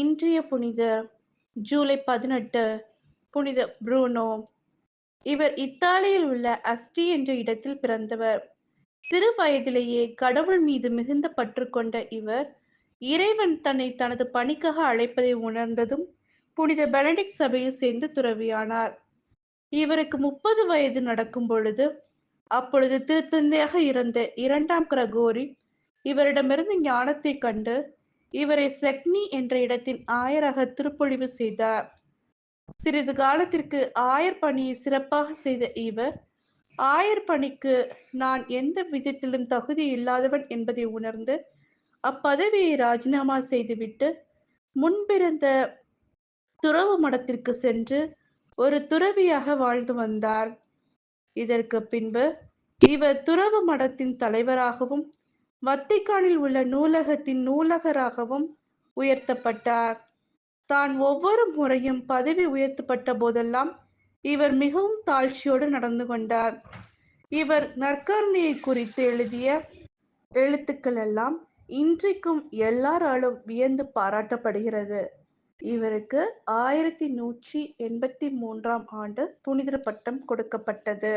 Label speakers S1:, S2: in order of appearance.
S1: இன்றைய புனிதர் ஜூலை 18 புனித புரூனோ. இவர் இத்தாலியில் உள்ள அஸ்டி என்ற இடத்தில் பிறந்தவர். சிறு வயதிலேயே கடவுள் மீது மிகுந்த பற்று கொண்ட இவர், இறைவன் தன்னை தனது பணிக்காக அழைப்பதை உணர்ந்ததும் புனித பெனடிக்ட் சபையில் சேர்ந்து துறவியானார். இவருக்கு 30 வயது நடக்கும் பொழுது, அப்பொழுது திருத்தந்தையாக இருந்த 2ஆம் கிரகோரி இவரிடமிருந்து ஞானத்தைக் கண்டு இவரை செக்னி என்ற இடத்தின் ஆயராக திருப்பொழிவு செய்தார். சிறிது காலத்திற்கு ஆயர் பணியை சிறப்பாக செய்த இவர், ஆயர் பணிக்கு நான் எந்த விதத்திலும் தகுதி இல்லாதவன் என்பதை உணர்ந்து அப்பதவியை ராஜினாமா செய்துவிட்டு முன்பிருந்த துறவு மடத்திற்கு சென்று ஒரு துறவியாக வாழ்ந்து வந்தார். இதற்கு பின்பு இவர் துறவு மடத்தின் தலைவராகவும் வத்திக்கானில் உள்ள நூலகத்தின் நூலகராகவும் உயர்த்தப்பட்டார். தான் ஒவ்வொரு முறையும் பதவி உயர்த்தப்பட்ட போதெல்லாம் இவர் மிகவும் தாழ்ச்சியோடு நடந்து கொண்டார். இவர் நற்கருணையை குறித்து எழுதிய எழுத்துக்கள் எல்லாம் இன்றைக்கும் எல்லாராலும் வியந்து பாராட்டப்படுகிறது. இவருக்கு 1183ஆம் ஆண்டு புனிதர் பட்டம் கொடுக்கப்பட்டது.